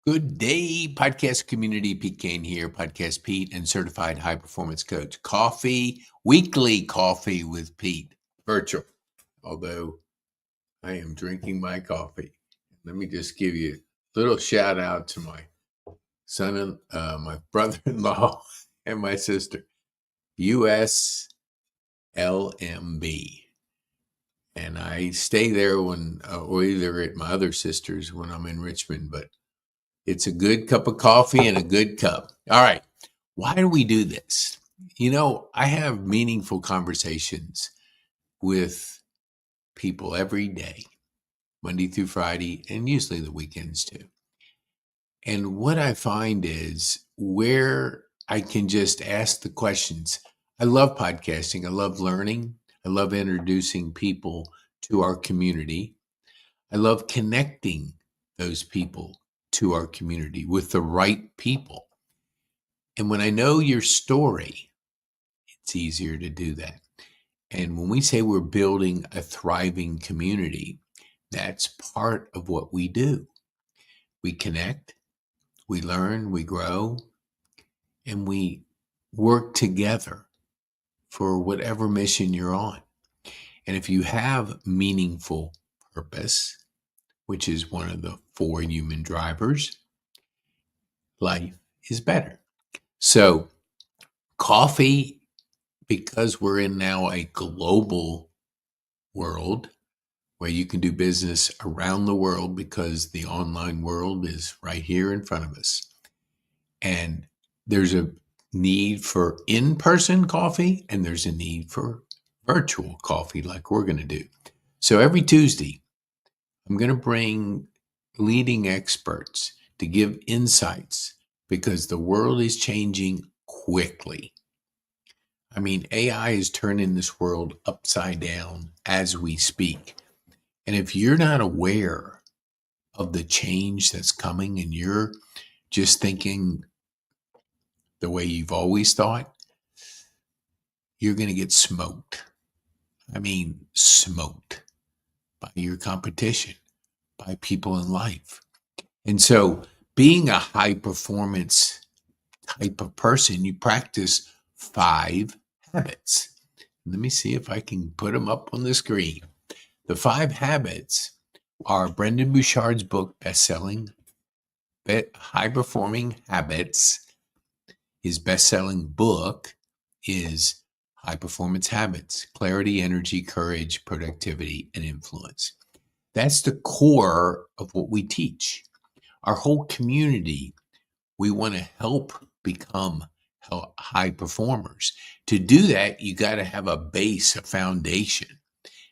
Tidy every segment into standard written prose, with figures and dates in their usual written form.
Good day, podcast community. Pete Kane here, Podcast Pete and certified high performance coach. Weekly coffee with Pete, virtual. Although I am drinking my coffee. Let me just give you a little shout out to my son and my brother-in-law and my sister, USLMB. And I stay there when, or either at my other sister's when I'm in Richmond, but it's a good cup of coffee and a good cup. All right. Why do we do this? I have meaningful conversations with people every day, Monday through Friday, and usually the weekends too. And what I find is where I can just ask the questions. I love podcasting. I love learning. I love introducing people to our community. I love connecting those people to our community with the right people. And when I know your story, it's easier to do that. And when we say we're building a thriving community, that's part of what we do. We connect, we learn, we grow, and we work together for whatever mission you're on. And if you have meaningful purpose, which is one of the 4 human drivers, life is better. So, coffee, because we're in now a global world where you can do business around the world because the online world is right here in front of us. And there's a need for in-person coffee and there's a need for virtual coffee like we're going to do. So every Tuesday, I'm going to bring leading experts to give insights because the world is changing quickly. I mean, AI is turning this world upside down as we speak. And if you're not aware of the change that's coming and you're just thinking the way you've always thought, you're going to get smoked. I mean, smoked by your competition, by people in life. And so being a high performance type of person, you practice 5 habits. Let me see if I can put them up on the screen. The 5 habits are Brendan Bouchard's book, best-selling, High Performing Habits. His best-selling book is High Performance Habits: Clarity, Energy, Courage, Productivity, and Influence. That's the core of what we teach. Our whole community, we want to help become high performers. To do that, you got to have a base, a foundation.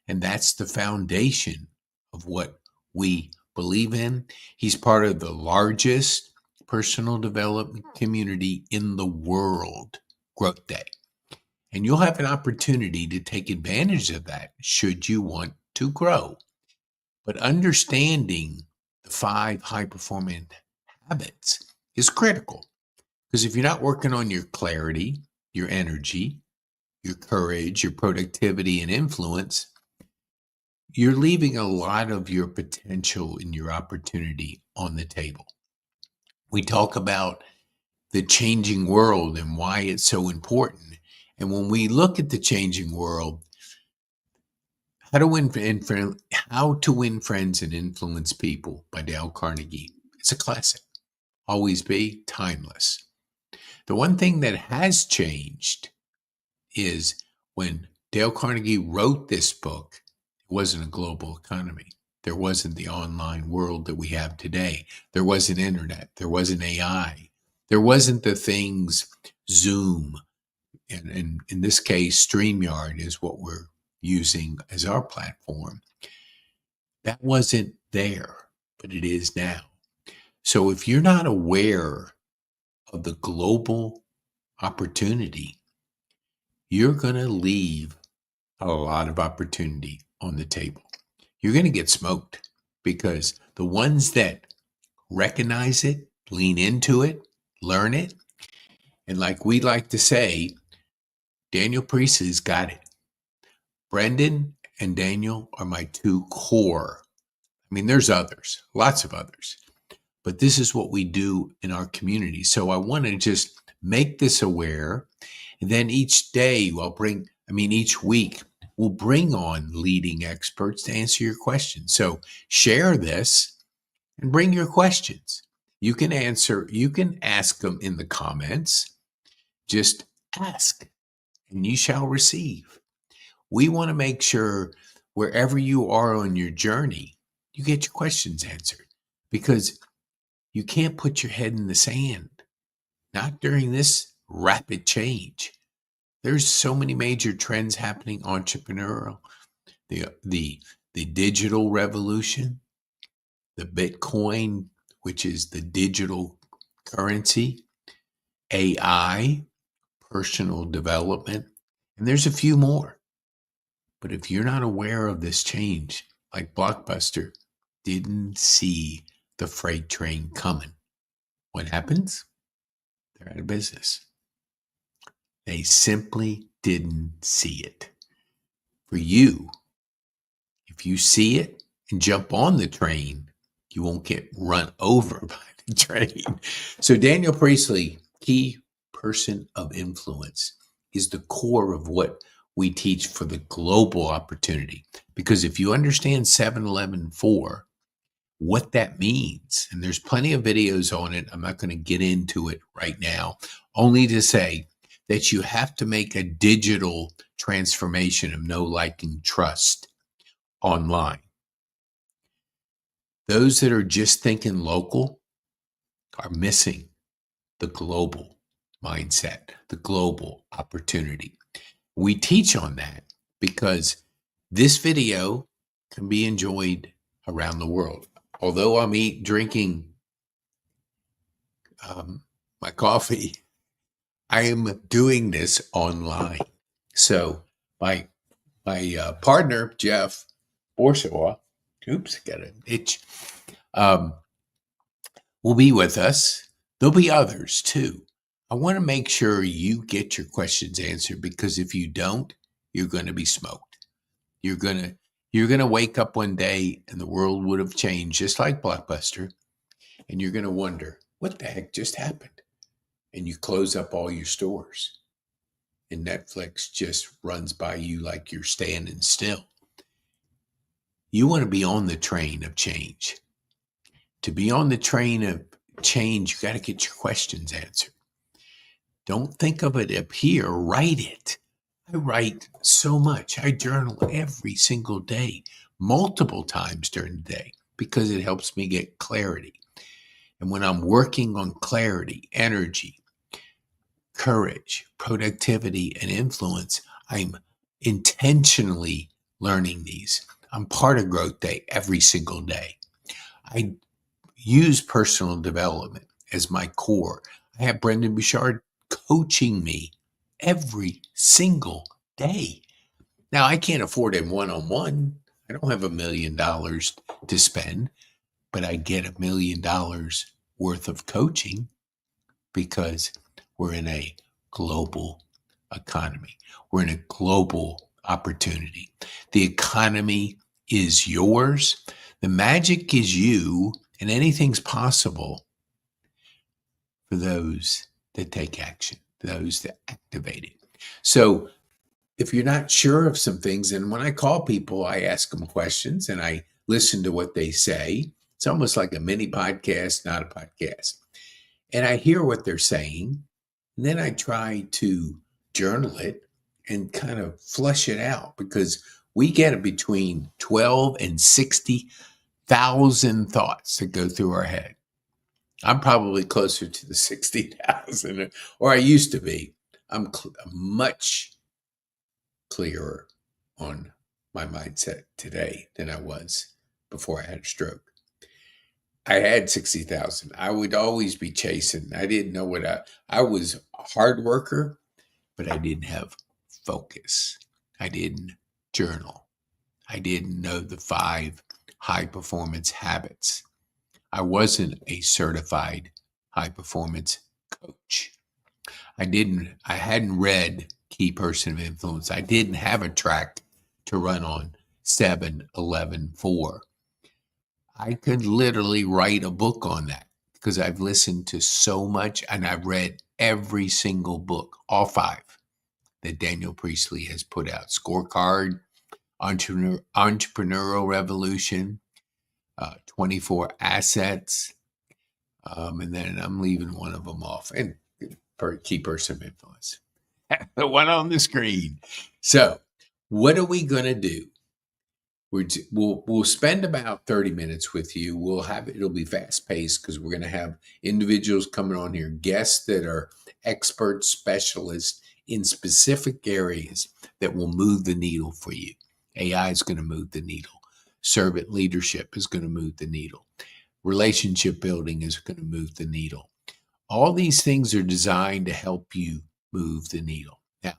And that's the foundation of what we believe in. He's part of the largest personal development community in the world, Growth Day. And you'll have an opportunity to take advantage of that should you want to grow. But understanding the 5 high performance habits is critical. Because if you're not working on your clarity, your energy, your courage, your productivity, and influence, you're leaving a lot of your potential and your opportunity on the table. We talk about the changing world and why it's so important. And when we look at the changing world, How to Win Friends and Influence People by Dale Carnegie. It's a classic. Always be timeless. The one thing that has changed is when Dale Carnegie wrote this book, it wasn't a global economy. There wasn't the online world that we have today. There wasn't internet. There wasn't AI. There wasn't the things Zoom, and in this case, StreamYard is what we're using as our platform. That wasn't there, but it is now. So if you're not aware of the global opportunity, you're going to leave a lot of opportunity on the table. You're going to get smoked because the ones that recognize it, lean into it, learn it, and like we like to say, Daniel Priestley's got it. Brendan and Daniel are my 2 core. I mean, there's others, lots of others, but this is what we do in our community. So I want to just make this aware. And then each day each week, we'll bring on leading experts to answer your questions. So share this and bring your questions. You can ask them in the comments. Just ask and you shall receive. We want to make sure wherever you are on your journey, you get your questions answered, because you can't put your head in the sand, not during this rapid change. There's so many major trends happening entrepreneurial, the digital revolution, the Bitcoin, which is the digital currency, AI, personal development, and there's a few more. But if you're not aware of this change, like Blockbuster didn't see the freight train coming, what happens? They're out of business. They simply didn't see it. For you, if you see it and jump on the train, you won't get run over by the train. So Daniel Priestley, key person of influence, is the core of what we teach for the global opportunity. Because if you understand 7-11-4, what that means, and there's plenty of videos on it, I'm not going to get into it right now, only to say that you have to make a digital transformation of know, like, and trust online. Those that are just thinking local are missing the global mindset, the global opportunity. We teach on that because this video can be enjoyed around the world. Although I'm drinking my coffee, I am doing this online. So my partner, Jeff Borshaw, got an itch, will be with us. There'll be others too. I want to make sure you get your questions answered, because if you don't, you're going to be smoked. You're going to wake up one day and the world would have changed, just like Blockbuster, and you're going to wonder, what the heck just happened? And you close up all your stores and Netflix just runs by you like you're standing still. You want to be on the train of change. To be on the train of change, you got to get your questions answered. Don't think of it up here, write it. I write so much. I journal every single day, multiple times during the day, because it helps me get clarity. And when I'm working on clarity, energy, courage, productivity, and influence, I'm intentionally learning these. I'm part of Growth Day every single day. I use personal development as my core. I have Brendan Bouchard coaching me every single day. Now, I can't afford him one-on-one. I don't have $1 million to spend, but I get $1 million worth of coaching because we're in a global economy. We're in a global opportunity. The economy is yours. The magic is you, and anything's possible for those that take action, those that activate it. So if you're not sure of some things, and when I call people, I ask them questions and I listen to what they say. It's almost like a mini podcast, not a podcast. And I hear what they're saying, and then I try to journal it and kind of flush it out, because we get between 12 and 60,000 thoughts that go through our head. I'm probably closer to the 60,000, or I used to be. I'm much clearer on my mindset today than I was before I had a stroke. I had 60,000. I would always be chasing. I didn't know I was a hard worker, but I didn't have focus. I didn't journal. I didn't know the 5 high performance habits. I wasn't a certified high performance coach. I hadn't read Key Person of Influence. I didn't have a track to run on 7-11-4. I could literally write a book on that. because I've listened to so much and I've read every single book, all 5 that Daniel Priestley has put out. Scorecard, Entrepreneurial Revolution, 24 Assets, and then I'm leaving one of them off. And Key Person of Influence. The one on the screen. So, what are we going to do? We'll spend about 30 minutes with you. It'll be fast paced because we're going to have individuals coming on here, guests that are expert specialists in specific areas that will move the needle for you. AI is going to move the needle. Servant leadership is going to move the needle. Relationship building is going to move the needle. All these things are designed to help you move the needle. Now,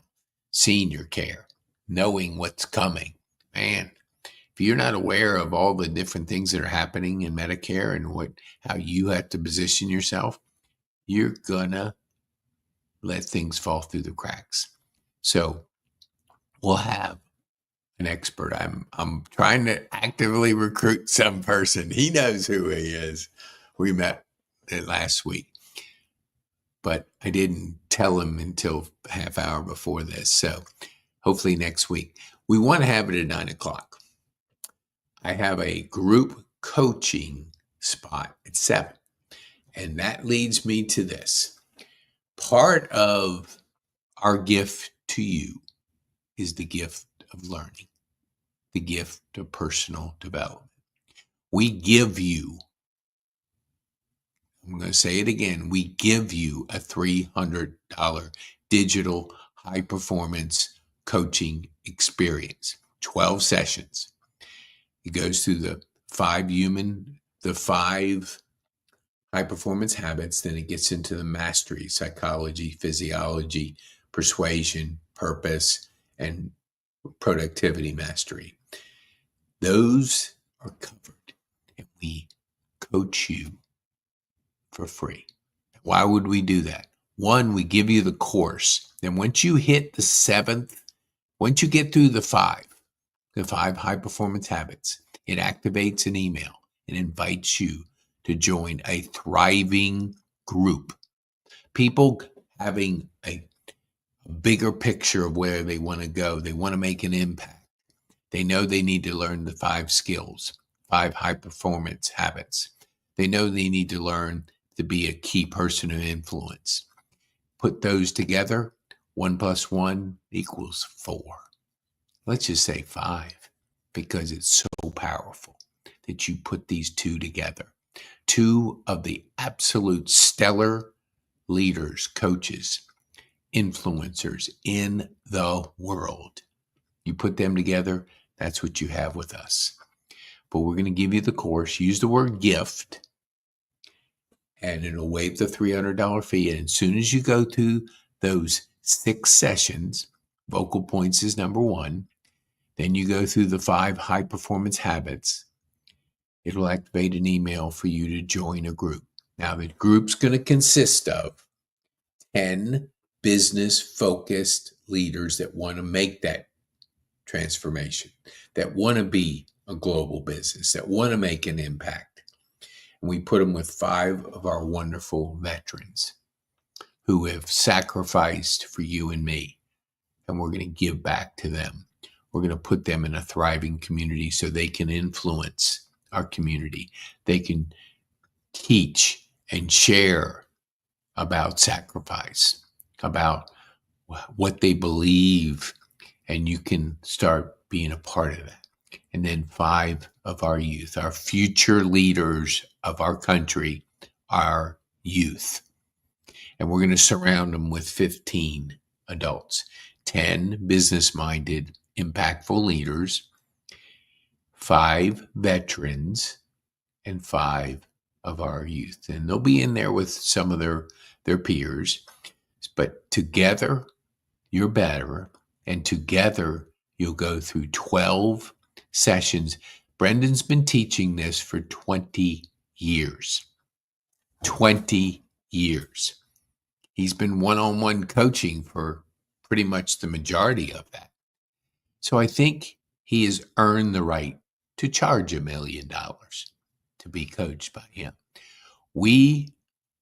senior care, knowing what's coming. Man, if you're not aware of all the different things that are happening in Medicare and how you have to position yourself, you're gonna let things fall through the cracks. So we'll have an expert. I'm trying to actively recruit some person. He knows who he is. We met last week, but I didn't tell him until a half hour before this. So hopefully next week. We want to have it at 9:00. I have a group coaching spot at 7. And that leads me to this. Part of our gift to you is the gift of learning, the gift of personal development. We give you, I'm going to say it again, we give you a $300 digital high performance coaching experience, 12 sessions. It goes through the 5 high performance habits. Then it gets into the mastery, psychology, physiology, persuasion, purpose, and productivity mastery. Those are covered, and we coach you for free. Why would we do that? 1, we give you the course. Then once you hit the 7th, once you get through the 5 high performance habits, it activates an email and invites you to join a thriving group. People having a bigger picture of where they want to go. They want to make an impact. They know they need to learn the 5 skills, 5 high performance habits. They know they need to learn to be a key person of influence. Put those together, 1 + 1 = 4. Let's just say 5, because it's so powerful that you put these 2 together. 2 of the absolute stellar leaders, coaches, influencers in the world. You put them together, that's what you have with us. But we're going to give you the course. Use the word gift, and it'll waive the $300 fee. And as soon as you go through those 6 sessions, vocal points is number 1. Then you go through the 5 high performance habits. It'll activate an email for you to join a group. Now, the group's going to consist of 10 business-focused leaders that want to make that transformation, that want to be a global business, that want to make an impact. And we put them with 5 of our wonderful veterans who have sacrificed for you and me, and we're going to give back to them. We're going to put them in a thriving community so they can influence our community. They can teach and share about sacrifice, about what they believe, and you can start being a part of that. And then 5 of our youth, our future leaders of our country, our youth. And we're going to surround them with 15 adults, 10 business-minded, impactful leaders, 5 veterans, and 5 of our youth. And they'll be in there with some of their peers. But together, you're better. And together, you'll go through 12 sessions. Brendan's been teaching this for 20 years. 20 years. He's been one-on-one coaching for pretty much the majority of that. So I think he has earned the right to charge $1 million to be coached by him. We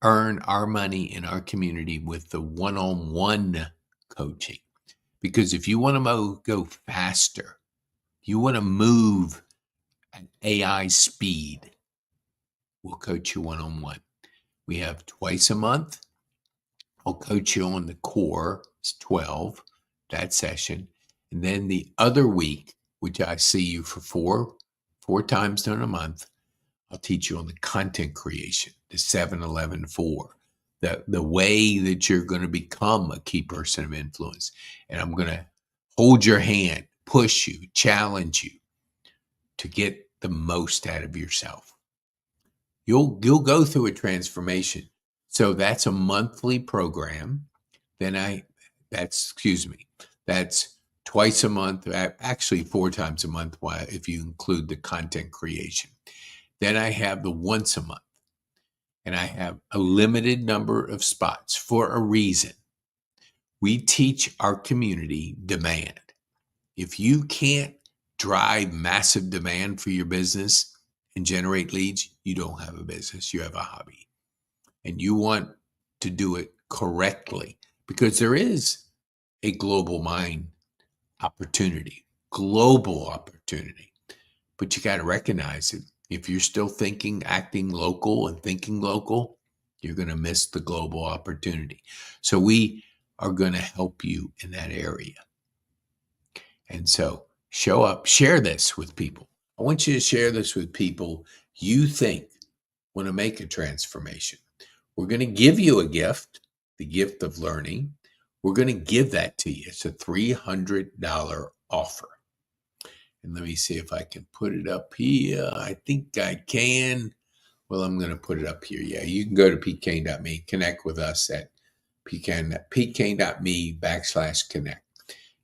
earn our money in our community with the one-on-one coaching. Because if you want to go faster, you want to move at AI speed, we'll coach you one-on-one. We have twice a month. I'll coach you on the core, it's 12, that session. And then the other week, which I see you for four times during a month, I'll teach you on the content creation, the 7-11-4, the way that you're going to become a key person of influence. And I'm going to hold your hand, push you, challenge you to get the most out of yourself. You'll go through a transformation. So that's a monthly program. That's twice a month, actually 4 times a month, if you include the content creation. Then I have the once a month, and I have a limited number of spots for a reason. We teach our community demand. If you can't drive massive demand for your business and generate leads, you don't have a business, you have a hobby. And you want to do it correctly because there is a global mind opportunity, global opportunity. But you got to recognize it. If you're still acting local and thinking local, you're going to miss the global opportunity. So we are going to help you in that area. And so show up, share this with people. I want you to share this with people you think want to make a transformation. We're going to give you a gift, the gift of learning. We're going to give that to you. It's a $300 offer. And let me see if I can put it up here. I think I can. Well, I'm going to put it up here. Yeah, you can go to pkane.me, connect with us at pkane.me/connect.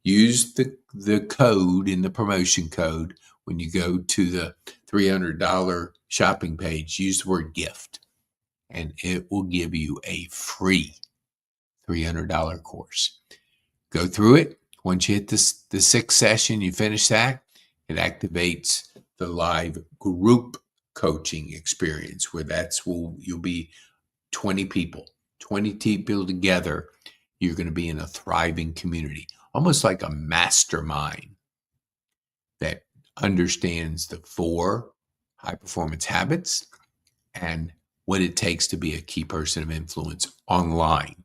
Use the code in the promotion code when you go to the $300 shopping page. Use the word gift, and it will give you a free $300 course. Go through it. Once you hit the 6th session, you finish that, it activates the live group coaching experience where you'll be 20 people together. You're going to be in a thriving community, almost like a mastermind that understands the 4 high performance habits and what it takes to be a key person of influence online,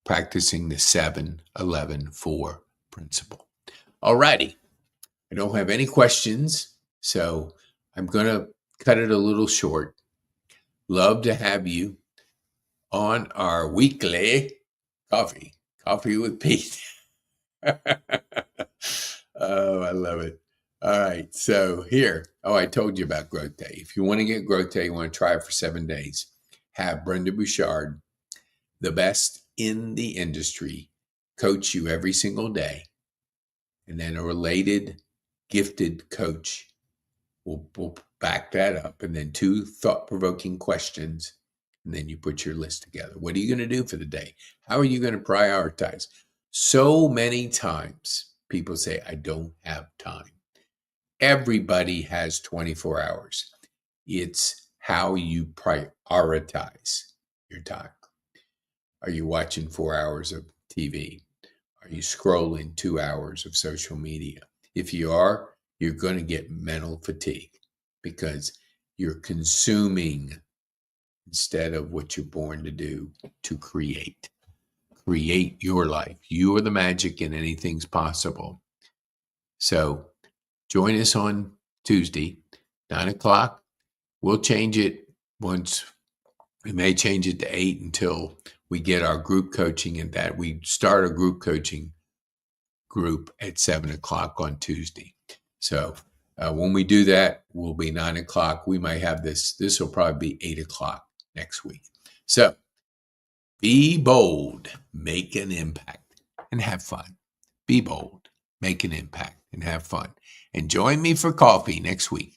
practicing the 7-11-4 principle. All righty. I don't have any questions, so I'm going to cut it a little short. Love to have you on our weekly coffee with Pete. Oh, I love it. All right. So here, I told you about Growth Day. If you want to get Growth Day, you want to try it for 7 days, have Brenda Bouchard, the best in the industry, coach you every single day. And then a related gifted coach will back that up. And then 2 thought-provoking questions. And then you put your list together. What are you going to do for the day? How are you going to prioritize? So many times people say, I don't have time. Everybody has 24 hours. It's how you prioritize your time. Are you watching 4 hours of TV? Are you scrolling 2 hours of social media? If you are, you're going to get mental fatigue because you're consuming instead of what you're born to do, to create. Create your life. You are the magic and anything's possible. So join us on Tuesday, 9:00. We'll change it once. We may change it to 8 until we get our group coaching, and that we start a group coaching group at 7:00 on Tuesday. So when we do that, we'll be 9:00. We might have this will probably be 8:00 next week. So be bold, make an impact, and have fun. Be bold, make an impact, and have fun. And join me for coffee next week.